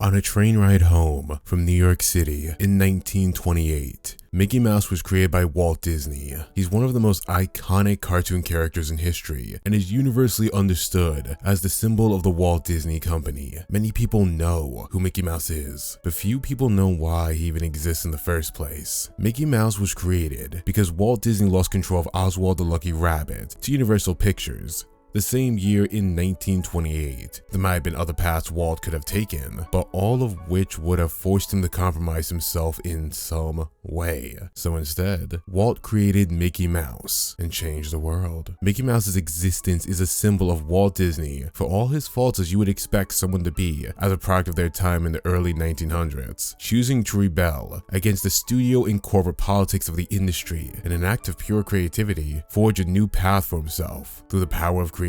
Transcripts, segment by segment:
On a train ride home from New York City in 1928, Mickey Mouse was created by Walt Disney. He's one of the most iconic cartoon characters in history and is universally understood as the symbol of the Walt Disney Company. Many people know who Mickey Mouse is, but few people know why he even exists in the first place. Mickey Mouse was created because Walt Disney lost control of Oswald the Lucky Rabbit to Universal Pictures the same year in 1928. There might have been other paths Walt could have taken, but all of which would have forced him to compromise himself in some way. So instead, Walt created Mickey Mouse and changed the world. Mickey Mouse's existence is a symbol of Walt Disney for all his faults as you would expect someone to be as a product of their time in the early 1900s, choosing to rebel against the studio and corporate politics of the industry in an act of pure creativity, forge a new path for himself through the power of creation.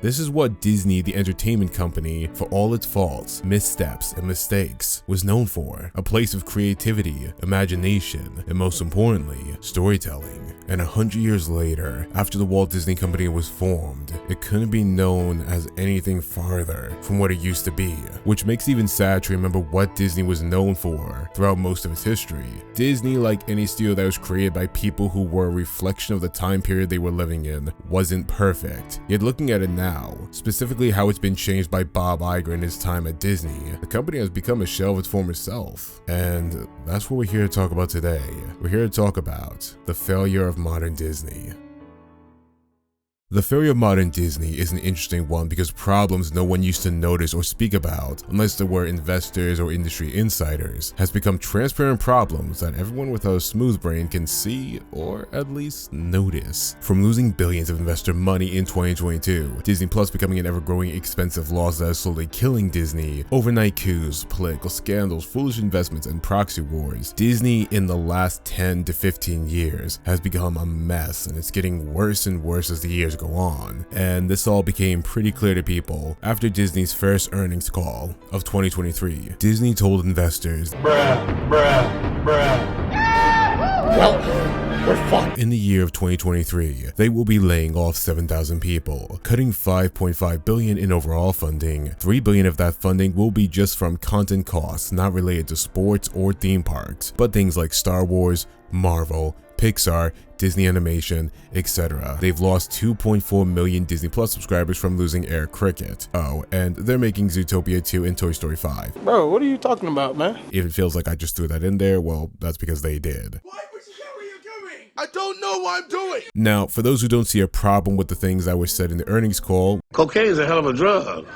This is what Disney, the entertainment company, for all its faults, missteps, and mistakes, was known for: a place of creativity, imagination, and most importantly, storytelling. And 100 years later, after the Walt Disney Company was formed, it couldn't be known as anything farther from what it used to be, which makes it even sad to remember what Disney was known for throughout most of its history. Disney, like any studio that was created by people who were a reflection of the time period they were living in, wasn't perfect. Yet looking at it now, specifically how it's been changed by Bob Iger in his time at Disney, the company has become a shell of its former self. And that's what we're here to talk about today. We're here to talk about the failure of modern Disney. The failure of modern Disney is an interesting one because problems no one used to notice or speak about unless there were investors or industry insiders has become transparent problems that everyone with a smooth brain can see or at least notice. From losing billions of investor money in 2022, Disney Plus becoming an ever-growing expensive loss that is slowly killing Disney, overnight coups, political scandals, foolish investments, and proxy wars, Disney in the last 10 to 15 years has become a mess, and it's getting worse and worse as the years go on. And this all became pretty clear to people after Disney's first earnings call of 2023. Disney told investors, well, we're fucked. In the year of 2023, they will be laying off 7,000 people, cutting $5.5 billion in overall funding. $3 billion of that funding will be just from content costs not related to sports or theme parks, but things like Star Wars, Marvel, Pixar, Disney Animation, etc. They've lost 2.4 million Disney Plus subscribers from losing Air Cricket. Oh, and they're making Zootopia 2 and Toy Story 5. Bro, what are you talking about, man? If it feels like I just threw that in there, well, that's because they did. Why would you get what you're doing? I don't know what I'm doing. Now, for those who don't see a problem with the things that were said in the earnings call, cocaine is a hell of a drug.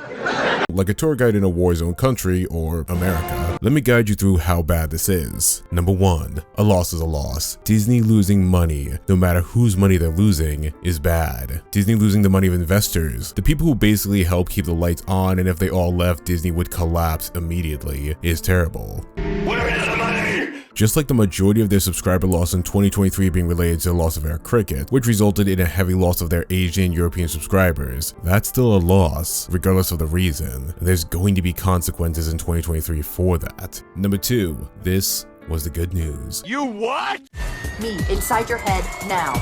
Like a tour guide in a war zone country or America, let me guide you through how bad this is. Number 1, a loss is a loss. Disney losing money, no matter whose money they're losing, is bad. Disney losing the money of investors, the people who basically help keep the lights on, and if they all left, Disney would collapse immediately, is terrible. Where is the money? Just like the majority of their subscriber loss in 2023 being related to the loss of Air Cricket, which resulted in a heavy loss of their Asian and European subscribers, that's still a loss, regardless of the reason. There's going to be consequences in 2023 for that. Number 2, this was the good news. You what? Me inside your head now.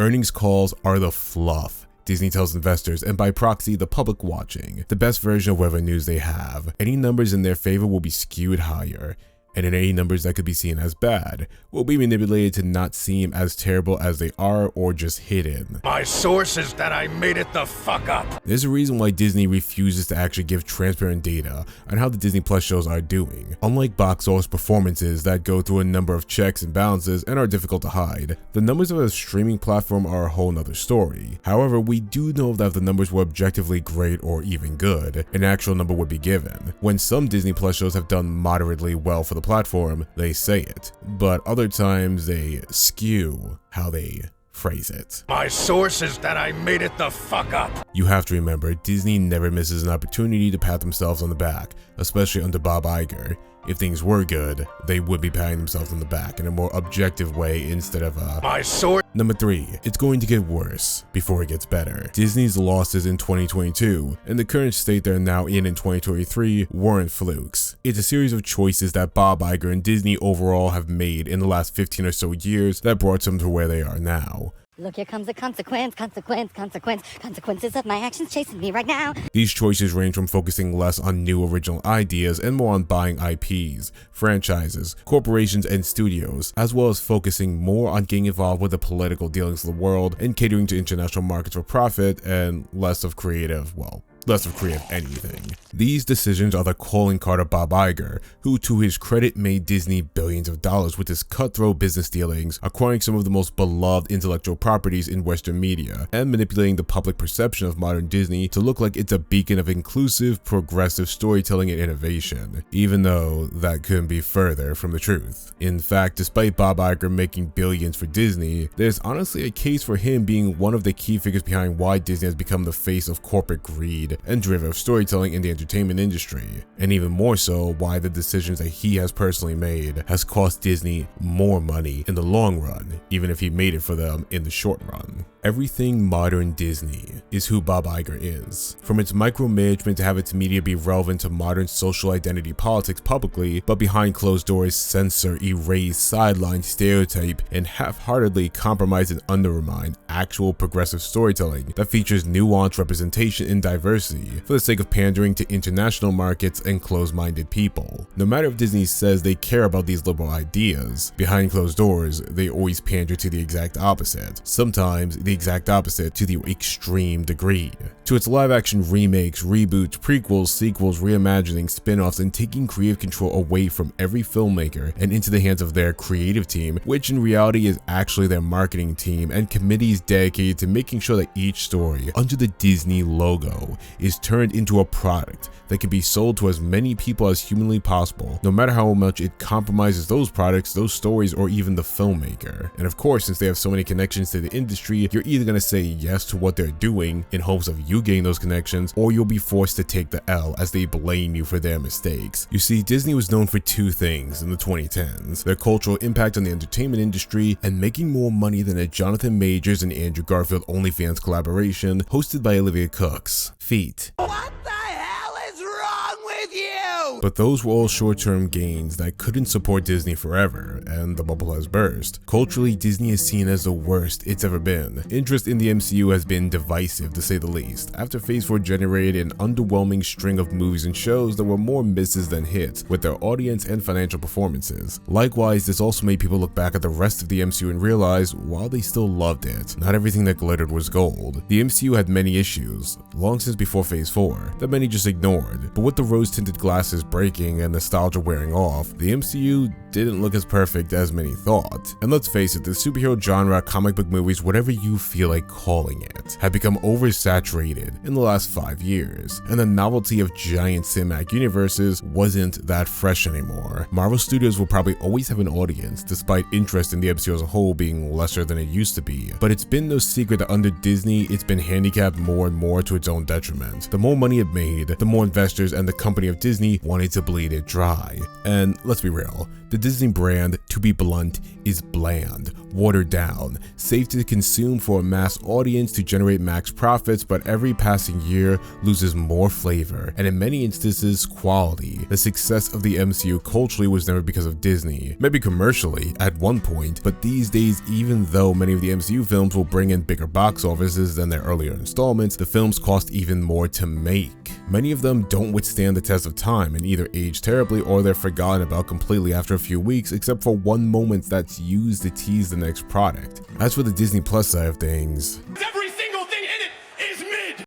Earnings calls are the fluff. Disney tells investors, and by proxy the public watching, the best version of whatever news they have. Any numbers in their favor will be skewed higher, and in any numbers that could be seen as bad will be manipulated to not seem as terrible as they are or just hidden. My source is that I made it the fuck up. There's a reason why Disney refuses to actually give transparent data on how the Disney Plus shows are doing. Unlike box office performances that go through a number of checks and balances and are difficult to hide, the numbers of a streaming platform are a whole nother story. However, we do know that if the numbers were objectively great or even good, an actual number would be given. When some Disney Plus shows have done moderately well for the platform, they say it, but other times they skew how they phrase it. My source is that I made it the fuck up. You have to remember, Disney never misses an opportunity to pat themselves on the back, especially under Bob Iger. If things were good, they would be patting themselves on the back in a more objective way instead of my source. Number 3, it's going to get worse before it gets better. Disney's losses in 2022 and the current state they're now in 2023 weren't flukes. It's a series of choices that Bob Iger and Disney overall have made in the last 15 or so years that brought them to where they are now. Look, here comes the consequences of my actions chasing me right now. These choices range from focusing less on new original ideas and more on buying IPs, franchises, corporations, and studios, as well as focusing more on getting involved with the political dealings of the world and catering to international markets for profit, and less of creative anything. These decisions are the calling card of Bob Iger, who to his credit made Disney billions of dollars with his cutthroat business dealings, acquiring some of the most beloved intellectual properties in Western media, and manipulating the public perception of modern Disney to look like it's a beacon of inclusive, progressive storytelling and innovation, even though that couldn't be further from the truth. In fact, despite Bob Iger making billions for Disney, there's honestly a case for him being one of the key figures behind why Disney has become the face of corporate greed and derivative storytelling in the entertainment industry, and even more so why the decisions that he has personally made has cost Disney more money in the long run, even if he made it for them in the short run. Everything modern Disney is who Bob Iger is. From its micromanagement to have its media be relevant to modern social identity politics publicly, but behind closed doors censor, erase, sideline, stereotype, and half-heartedly compromise and undermine actual progressive storytelling that features nuanced representation and diversity for the sake of pandering to international markets and closed-minded people. No matter if Disney says they care about these liberal ideas, behind closed doors, they always pander to the exact opposite. Sometimes the exact opposite to the extreme degree. To its live-action remakes, reboots, prequels, sequels, reimagining, spin-offs, and taking creative control away from every filmmaker and into the hands of their creative team, which in reality is actually their marketing team and committees dedicated to making sure that each story under the Disney logo is turned into a product that can be sold to as many people as humanly possible, no matter how much it compromises those products, those stories, or even the filmmaker. And of course, since they have so many connections to the industry, you're either going to say yes to what they're doing in hopes of you getting those connections, or you'll be forced to take the L as they blame you for their mistakes. You see, Disney was known for two things in the 2010s: their cultural impact on the entertainment industry and making more money than a Jonathan Majors and Andrew Garfield OnlyFans collaboration hosted by Olivia Cooke's Feet. What the hell is wrong with you? But those were all short-term gains that couldn't support Disney forever, and the bubble has burst. Culturally, Disney is seen as the worst it's ever been. Interest in the MCU has been divisive, to say the least, after Phase 4 generated an underwhelming string of movies and shows that were more misses than hits with their audience and financial performances. Likewise, this also made people look back at the rest of the MCU and realize, while they still loved it, not everything that glittered was gold. The MCU had many issues, long since before Phase 4, that many just ignored, but with the rose-tinted glasses breaking and nostalgia wearing off, the MCU didn't look as perfect as many thought. And let's face it, the superhero genre, comic book movies, whatever you feel like calling it, have become oversaturated in the last 5 years, and the novelty of giant cinematic universes wasn't that fresh anymore. Marvel Studios will probably always have an audience, despite interest in the MCU as a whole being lesser than it used to be, but it's been no secret that under Disney, it's been handicapped more and more to its own detriment. The more money it made, the more investors and the company of Disney wanted to bleed it dry. And let's be real, the Disney brand, to be blunt, is bland, watered down, safe to consume for a mass audience to generate max profits, but every passing year loses more flavor, and in many instances, quality. The success of the MCU culturally was never because of Disney, maybe commercially at one point, but these days, even though many of the MCU films will bring in bigger box offices than their earlier installments, the films cost even more to make. Many of them don't withstand the test of time and either age terribly or they're forgotten about completely after a few weeks, except for one moment that's used to tease the next product. As for the Disney Plus side of things, Every single thing in it is mid!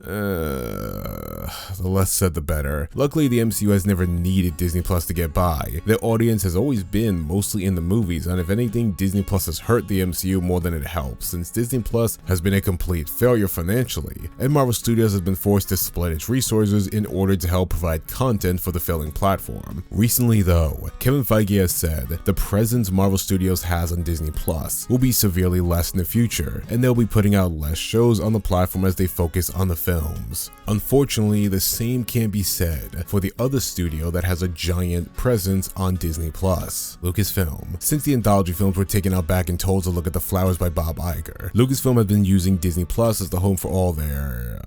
the less said the better. Luckily, the MCU has never needed Disney Plus to get by. Their audience has always been mostly in the movies, and if anything, Disney Plus has hurt the MCU more than it helps, since Disney Plus has been a complete failure financially, and Marvel Studios has been forced to split its resources in order to help provide content for the failing platform. Recently though, Kevin Feige has said the presence Marvel Studios has on Disney Plus will be severely less in the future, and they'll be putting out less shows on the platform as they focus on the films. Unfortunately, the same can't be said for the other studio that has a giant presence on Disney Plus, Lucasfilm. Since the anthology films were taken out back and told to look at the flowers by Bob Iger, Lucasfilm has been using Disney Plus as the home for all their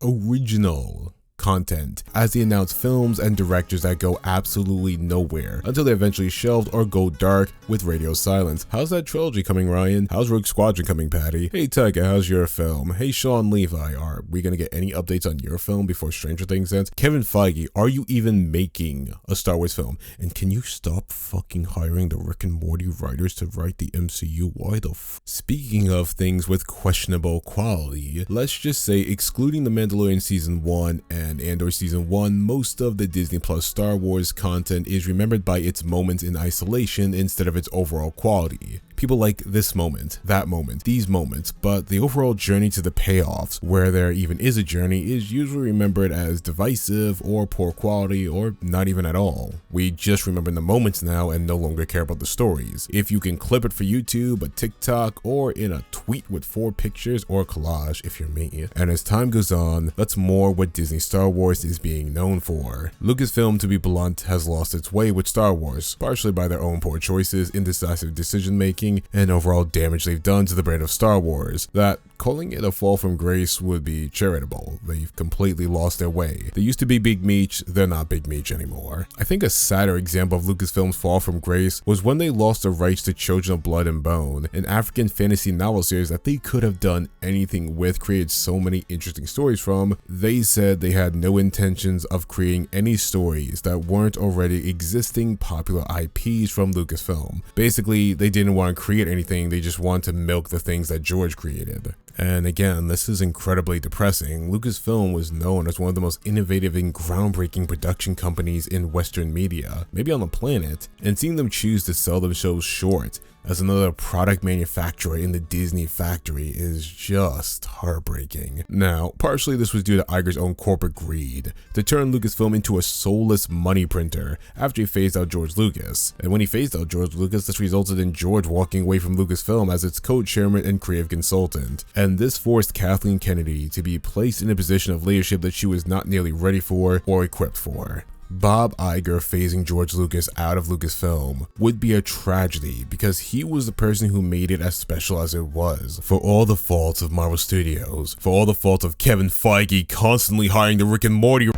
original content, as they announce films and directors that go absolutely nowhere until they eventually shelved or go dark with radio silence. How's that trilogy coming, Ryan? How's Rogue Squadron coming, Patty? Hey Tyga, how's your film? Hey Sean Levi, are we gonna get any updates on your film before Stranger Things ends? Kevin Feige, are you even making a Star Wars film? And can you stop fucking hiring the Rick and Morty writers to write the MCU? Why the Speaking of things with questionable quality, let's just say excluding The Mandalorian Season 1 and Andor Season 1, most of the Disney Plus Star Wars content is remembered by its moments in isolation instead of its overall quality. People like this moment, that moment, these moments, but the overall journey to the payoffs, where there even is a journey, is usually remembered as divisive or poor quality or not even at all. We just remember the moments now and no longer care about the stories. If you can clip it for YouTube, a TikTok, or in a tweet with 4 pictures or collage if you're me. And as time goes on, that's more what Disney Star Wars is being known for. Lucasfilm, to be blunt, has lost its way with Star Wars, partially by their own poor choices, indecisive decision making, and overall damage they've done to the brand of Star Wars, that calling it a fall from grace would be charitable. They've completely lost their way. They used to be Big Meech, they're not Big Meech anymore. I think a sadder example of Lucasfilm's fall from grace was when they lost the rights to Children of Blood and Bone, an African fantasy novel series that they could have done anything with, created so many interesting stories from. They said they had no intentions of creating any stories that weren't already existing popular IPs from Lucasfilm. Basically, they didn't want to create anything, they just wanted to milk the things that George created. And again, this is incredibly depressing. Lucasfilm was known as one of the most innovative and groundbreaking production companies in Western media, maybe on the planet, and seeing them choose to sell them shows short as another product manufacturer in the Disney factory is just heartbreaking. Now, partially this was due to Iger's own corporate greed to turn Lucasfilm into a soulless money printer after he phased out George Lucas. And when he phased out George Lucas, this resulted in George walking away from Lucasfilm as its co-chairman and creative consultant. And this forced Kathleen Kennedy to be placed in a position of leadership that she was not nearly ready for or equipped for. Bob Iger phasing George Lucas out of Lucasfilm would be a tragedy because he was the person who made it as special as it was. For all the faults of Marvel Studios, for all the faults of Kevin Feige constantly hiring the Rick and Morty,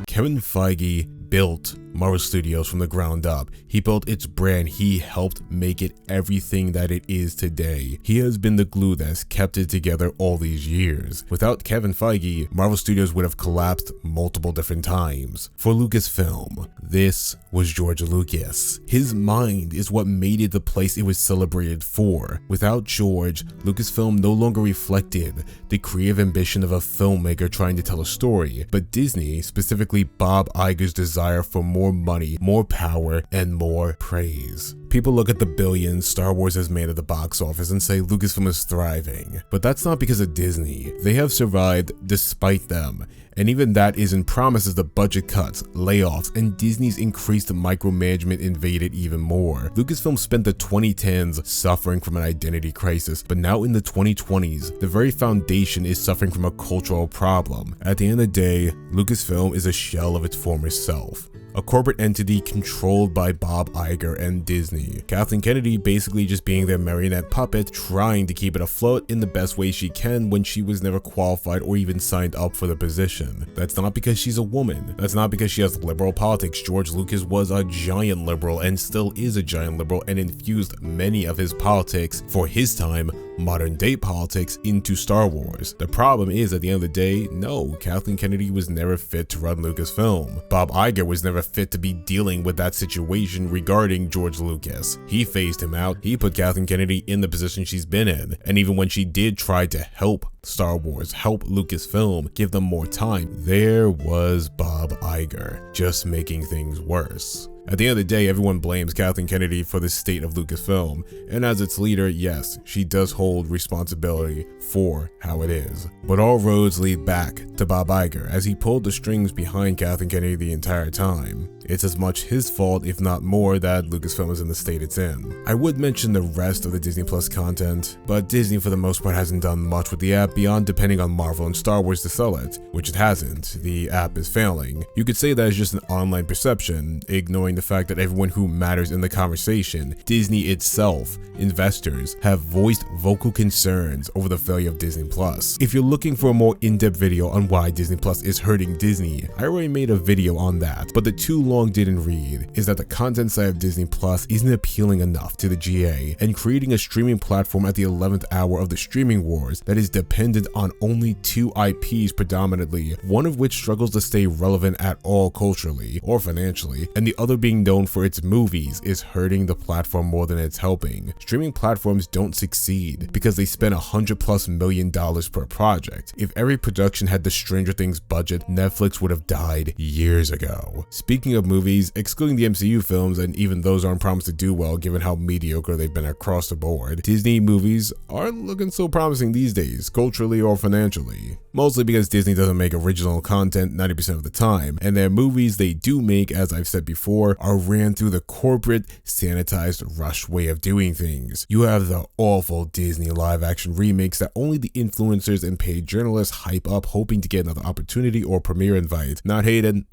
Kevin Feige built Marvel Studios from the ground up. He built its brand. He helped make it everything that it is today. He has been the glue that's kept it together all these years. Without Kevin Feige, Marvel Studios would have collapsed multiple different times. For Lucasfilm, this was George Lucas. His mind is what made it the place it was celebrated for. Without George, Lucasfilm no longer reflected the creative ambition of a filmmaker trying to tell a story, but Disney, specifically Bob Iger's desire for more money, more power, and more praise. People look at the billions Star Wars has made at the box office and say Lucasfilm is thriving, but that's not because of Disney. They have survived despite them, and even that isn't promised as the budget cuts, layoffs, and Disney's increased micromanagement invaded even more. Lucasfilm spent the 2010s suffering from an identity crisis, but now in the 2020s, the very foundation is suffering from a cultural problem. At the end of the day, Lucasfilm is a shell of its former self. A corporate entity controlled by Bob Iger and Disney. Kathleen Kennedy basically just being their marionette puppet, trying to keep it afloat in the best way she can when she was never qualified or even signed up for the position. That's not because she's a woman. That's not because she has liberal politics. George Lucas was a giant liberal and still is a giant liberal and infused many of his politics for his time, modern day politics, into Star Wars. The problem is, at the end of the day, no, Kathleen Kennedy was never fit to run Lucasfilm. Bob Iger was never fit to be dealing with that situation regarding George Lucas. He phased him out. He put Kathleen Kennedy in the position she's been in. And even when she did try to help Star Wars, help Lucasfilm, give them more time, there was Bob Iger, just making things worse. At the end of the day, everyone blames Kathleen Kennedy for the state of Lucasfilm, and as its leader, yes, she does hold responsibility for how it is. But all roads lead back to Bob Iger, as he pulled the strings behind Kathleen Kennedy the entire time. It's as much his fault, if not more, that Lucasfilm is in the state it's in. I would mention the rest of the Disney Plus content, but Disney for the most part hasn't done much with the app beyond depending on Marvel and Star Wars to sell it, which it hasn't. The app is failing. You could say that is just an online perception, ignoring ignoring the fact that everyone who matters in the conversation, Disney itself, investors, have voiced vocal concerns over the failure of Disney Plus. If you're looking for a more in-depth video on why Disney Plus is hurting Disney, I already made a video on that, but the too long didn't read is that the content side of Disney Plus isn't appealing enough to the GA, and creating a streaming platform at the 11th hour of the streaming wars that is dependent on only 2 IPs predominantly, one of which struggles to stay relevant at all culturally or financially, and the other being known for its movies, is hurting the platform more than it's helping. Streaming platforms don't succeed because they spend $100+ million per project. If every production had the Stranger Things budget, Netflix would have died years ago. Speaking of movies, excluding the MCU films, and even those aren't promised to do well given how mediocre they've been across the board, Disney movies aren't looking so promising these days, culturally or financially. Mostly because Disney doesn't make original content 90% of the time, and their movies they do make, as I've said before, are ran through the corporate, sanitized, rushed way of doing things. You have the awful Disney live-action remakes that only the influencers and paid journalists hype up, hoping to get another opportunity or premiere invite. Not hating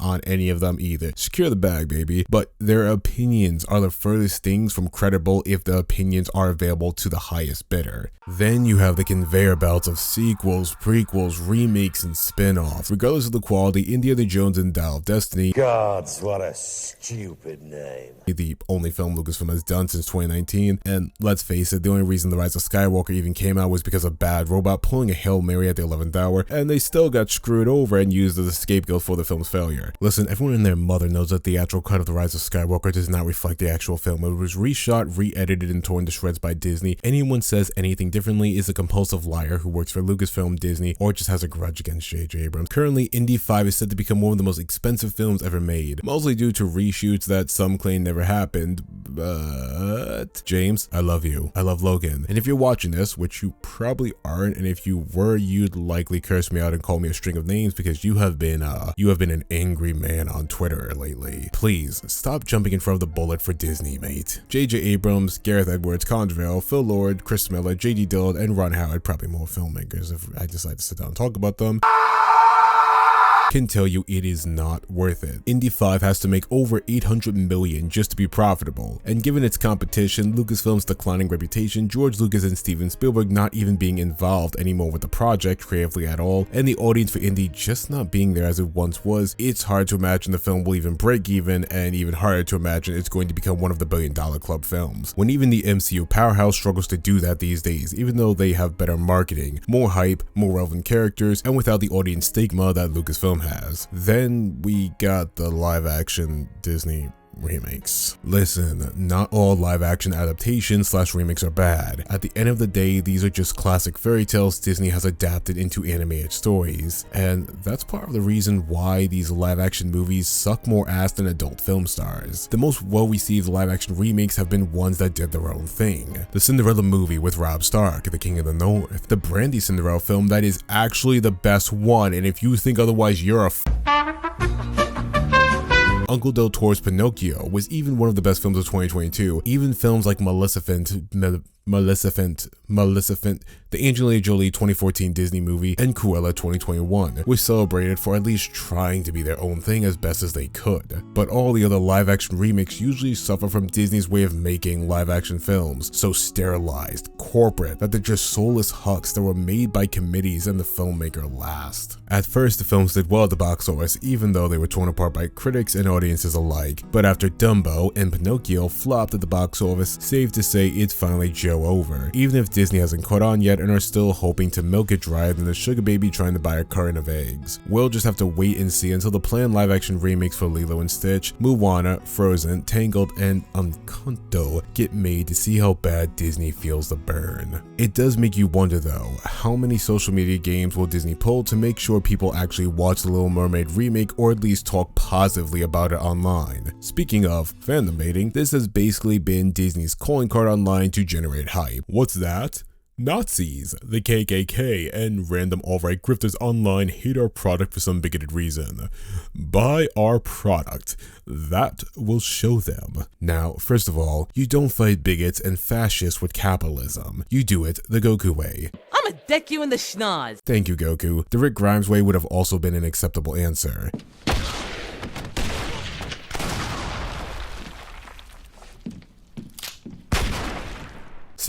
on any of them either. Secure the bag, baby. But their opinions are the furthest things from credible if the opinions are available to the highest bidder. Then you have the conveyor belts of sequels, prequels, remakes, and spin-offs. Regardless of the quality, Indiana Jones and Dial of Destiny, Gods, what a stupid name. the only film Lucasfilm has done since 2019, and let's face it, the only reason The Rise of Skywalker even came out was because of Bad Robot pulling a Hail Mary at the 11th hour, and they still got screwed over and used as a scapegoat for the film's failure. Listen, everyone and their mother knows that the theatrical cut of The Rise of Skywalker does not reflect the actual film. It was reshot, re-edited, and torn to shreds by Disney. Anyone says anything differently is a compulsive liar who works for Lucasfilm, Disney, or just has a grudge against J.J. Abrams. Currently, Indy 5 is said to become one of the most expensive films ever made, mostly due to reshoots that some claim never happened, but James, I love you. I love Logan. And if you're watching this, which you probably aren't, and if you were, you'd likely curse me out and call me a string of names because you have been an angry man on Twitter lately. Please stop jumping in front of the bullet for Disney, mate. J.J. Abrams, Gareth Edwards, Condrell, Phil Lord, Chris Miller, J.D. Dillard, and Ron Howard, probably more filmmakers if I decide to sit down and talk about them, can tell you it is not worth it. Indy 5 has to make over $800 million just to be profitable, and given its competition, Lucasfilm's declining reputation, George Lucas and Steven Spielberg not even being involved anymore with the project creatively at all, and the audience for Indy just not being there as it once was, it's hard to imagine the film will even break even, and even harder to imagine it's going to become one of the billion-dollar club films, when even the MCU powerhouse struggles to do that these days, even though they have better marketing, more hype, more relevant characters, and without the audience stigma that Lucasfilm has. Then we got the live-action Disney remakes. Listen, not all live-action adaptations / remakes are bad. At the end of the day, these are just classic fairy tales Disney has adapted into animated stories, and that's part of the reason why these live-action movies suck more ass than adult film stars. The most well-received live-action remakes have been ones that did their own thing. The Cinderella movie with Rob Stark, the King of the North, the Brandy Cinderella film that is actually the best one, and if you think otherwise, you're a Uncle Del Toro's Pinocchio was even one of the best films of 2022. Even films like Maleficent, the Angelina Jolie 2014 Disney movie, and Cruella 2021 were celebrated for at least trying to be their own thing as best as they could. But all the other live-action remakes usually suffer from Disney's way of making live-action films, so sterilized, corporate, that they're just soulless hucks that were made by committees and the filmmaker last. At first, the films did well at the box office, even though they were torn apart by critics and audiences alike. But after Dumbo and Pinocchio flopped at the box office, safe to say it's finally Joe over, even if Disney hasn't caught on yet and are still hoping to milk it drier than the sugar baby trying to buy a carton of eggs. We'll just have to wait and see until the planned live-action remakes for Lilo and Stitch, Moana, Frozen, Tangled, and Encanto get made to see how bad Disney feels the burn. It does make you wonder though, how many social media games will Disney pull to make sure people actually watch the Little Mermaid remake or at least talk positively about it online? Speaking of fandom baiting, this has basically been Disney's calling card online to generate hype. What's that? Nazis, the KKK, and random alt-right grifters online hate our product for some bigoted reason. Buy our product. That will show them. Now, first of all, you don't fight bigots and fascists with capitalism. You do it the Goku way. I'ma deck you in the schnoz. Thank you, Goku. The Rick Grimes way would have also been an acceptable answer.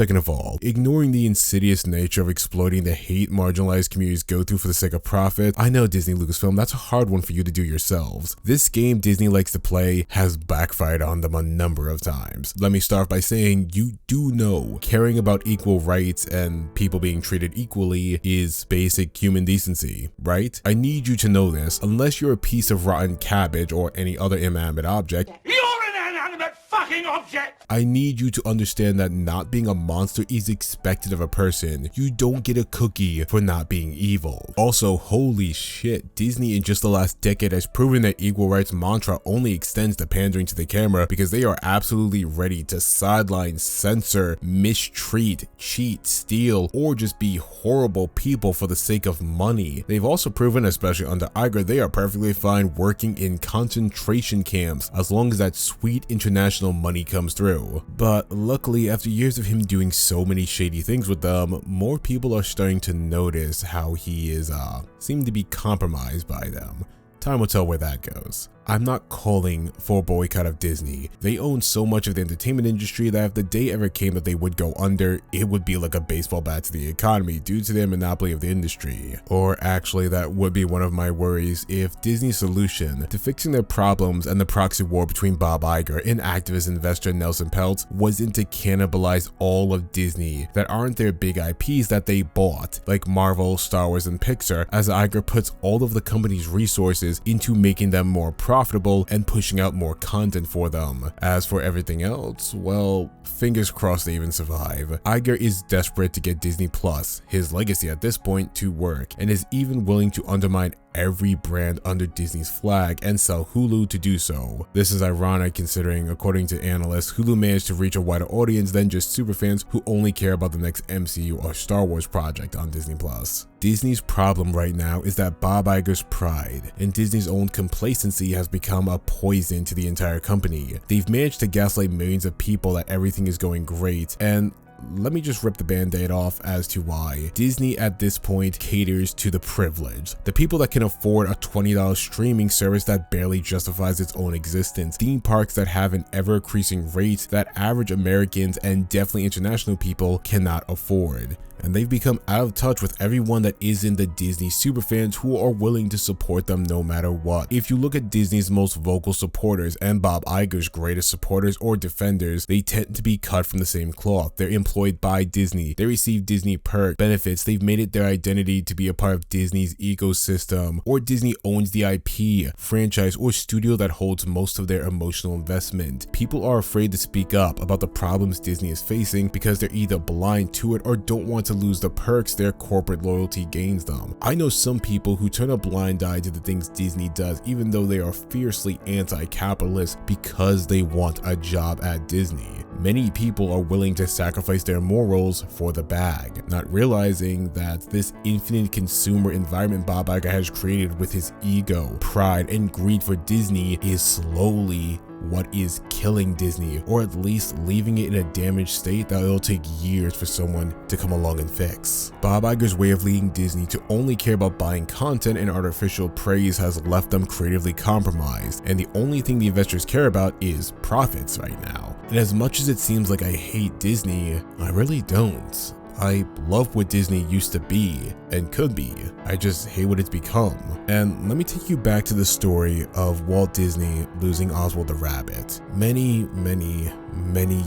Second of all, ignoring the insidious nature of exploiting the hate marginalized communities go through for the sake of profit. I know Disney Lucasfilm, that's a hard one for you to do yourselves. This game Disney likes to play has backfired on them a number of times. Let me start by saying you do know caring about equal rights and people being treated equally is basic human decency, right? I need you to know this, unless you're a piece of rotten cabbage or any other inanimate object. You're an inanimate fucking object! I need you to understand that not being a monster is expected of a person. You don't get a cookie for not being evil. Also, holy shit, Disney in just the last decade has proven that equal rights mantra only extends to pandering to the camera, because they are absolutely ready to sideline, censor, mistreat, cheat, steal, or just be horrible people for the sake of money. They've also proven, especially under Iger, they are perfectly fine working in concentration camps as long as that sweet international money comes through. But luckily, after years of him doing so many shady things with them, more people are starting to notice how he is seem to be compromised by them. Time will tell where that goes. I'm not calling for a boycott of Disney. They own so much of the entertainment industry that if the day ever came that they would go under, it would be like a baseball bat to the economy due to their monopoly of the industry. Or actually, that would be one of my worries if Disney's solution to fixing their problems and the proxy war between Bob Iger and activist investor Nelson Peltz wasn't to cannibalize all of Disney that aren't their big IPs that they bought, like Marvel, Star Wars, and Pixar, as Iger puts all of the company's resources into making them more profitable and pushing out more content for them. As for everything else, well, fingers crossed they even survive. Iger is desperate to get Disney Plus, his legacy at this point, to work, and is even willing to undermine every brand under Disney's flag and sell Hulu to do so. This is ironic considering, according to analysts, Hulu managed to reach a wider audience than just superfans who only care about the next MCU or Star Wars project on Disney Plus. Disney's problem right now is that Bob Iger's pride and Disney's own complacency has become a poison to the entire company. They've managed to gaslight millions of people that everything is going great, and let me just rip the band-aid off as to why. Disney at this point caters to the privileged, the people that can afford a $20 streaming service that barely justifies its own existence, theme parks that have an ever-increasing rate that average Americans and definitely international people cannot afford. And they've become out of touch with everyone that isn't the Disney superfans who are willing to support them no matter what. If you look at Disney's most vocal supporters and Bob Iger's greatest supporters or defenders, they tend to be cut from the same cloth. They're employed by Disney, they receive Disney perks, benefits, they've made it their identity to be a part of Disney's ecosystem, or Disney owns the IP, franchise, or studio that holds most of their emotional investment. People are afraid to speak up about the problems Disney is facing because they're either blind to it or don't want to lose the perks their corporate loyalty gains them. I know some people who turn a blind eye to the things Disney does even though they are fiercely anti-capitalist because they want a job at Disney. Many people are willing to sacrifice their morals for the bag, not realizing that this infinite consumer environment Bob Iger has created with his ego, pride, and greed for Disney is slowly what is killing Disney, or at least leaving it in a damaged state that it'll take years for someone to come along and fix. Bob Iger's way of leading Disney to only care about buying content and artificial praise has left them creatively compromised, and the only thing the investors care about is profits right now. And as much as it seems like I hate Disney, I really don't. I love what Disney used to be and could be. I just hate what it's become. And let me take you back to the story of Walt Disney losing Oswald the Rabbit. Many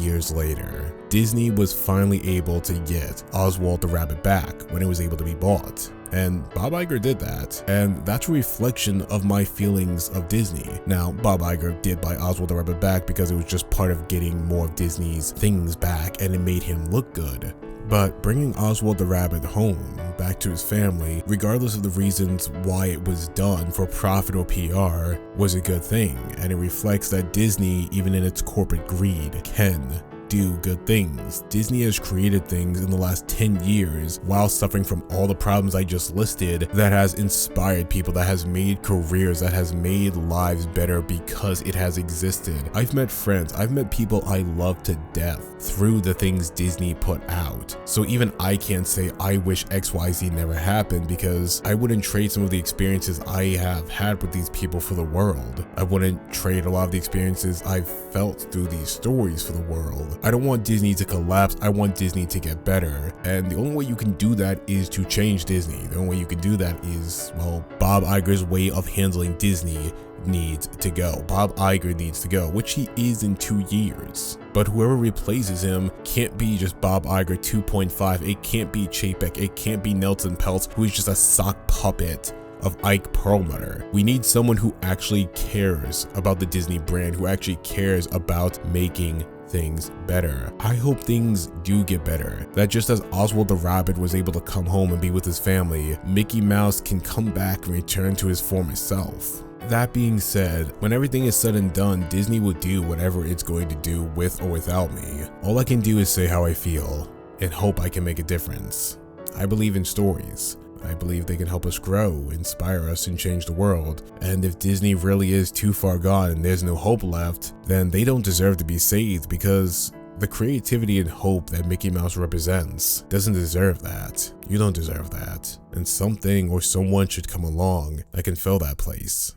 years later, Disney was finally able to get Oswald the Rabbit back when it was able to be bought. And Bob Iger did that, and that's a reflection of my feelings of Disney. Now, Bob Iger did buy Oswald the Rabbit back because it was just part of getting more of Disney's things back and it made him look good. But bringing Oswald the Rabbit home, back to his family, regardless of the reasons why it was done for profit or PR, was a good thing, and it reflects that Disney, even in its corporate greed, can do good things. Disney has created things in the last 10 years while suffering from all the problems I just listed that has inspired people, that has made careers, that has made lives better because it has existed. I've met friends, I've met people I love to death through the things Disney put out. So even I can't say I wish XYZ never happened because I wouldn't trade some of the experiences I have had with these people for the world. I wouldn't trade a lot of the experiences I've felt through these stories for the world. I don't want Disney to collapse. I want Disney to get better. And the only way you can do that is to change Disney. The only way you can do that is, well, Bob Iger's way of handling Disney needs to go. Bob Iger needs to go, which he is in 2 years. But whoever replaces him can't be just Bob Iger 2.5. It can't be Chapek. It can't be Nelson Peltz, who is just a sock puppet of Ike Perlmutter. We need someone who actually cares about the Disney brand, who actually cares about making things better. I hope things do get better. That just as Oswald the Rabbit was able to come home and be with his family, Mickey Mouse can come back and return to his former self. That being said, when everything is said and done, Disney will do whatever it's going to do with or without me. All I can do is say how I feel and hope I can make a difference. I believe in stories. I believe they can help us grow, inspire us, and change the world. And if Disney really is too far gone and there's no hope left, then they don't deserve to be saved, because the creativity and hope that Mickey Mouse represents doesn't deserve that. You don't deserve that. And something or someone should come along that can fill that place,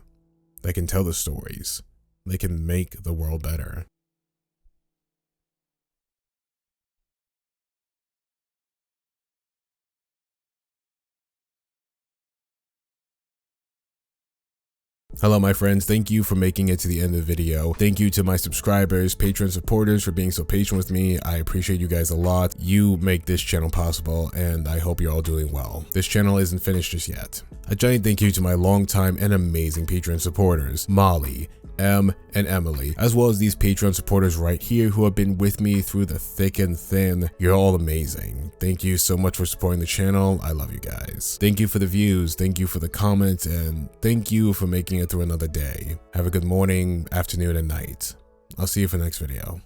that can tell the stories, that can make the world better. Hello my friends, thank you for making it to the end of the video. Thank you to my subscribers, Patreon supporters for being so patient with me. I appreciate you guys a lot. You make this channel possible, and I hope you're all doing well. This channel isn't finished just yet. A giant thank you to my longtime and amazing Patreon supporters, Molly, Em, and Emily, as well as these Patreon supporters right here who have been with me through the thick and thin. You're all amazing. Thank you so much for supporting the channel. I love you guys. Thank you for the views, thank you for the comments, and thank you for making it through another day. Have a good morning, afternoon, and night. I'll see you for the next video.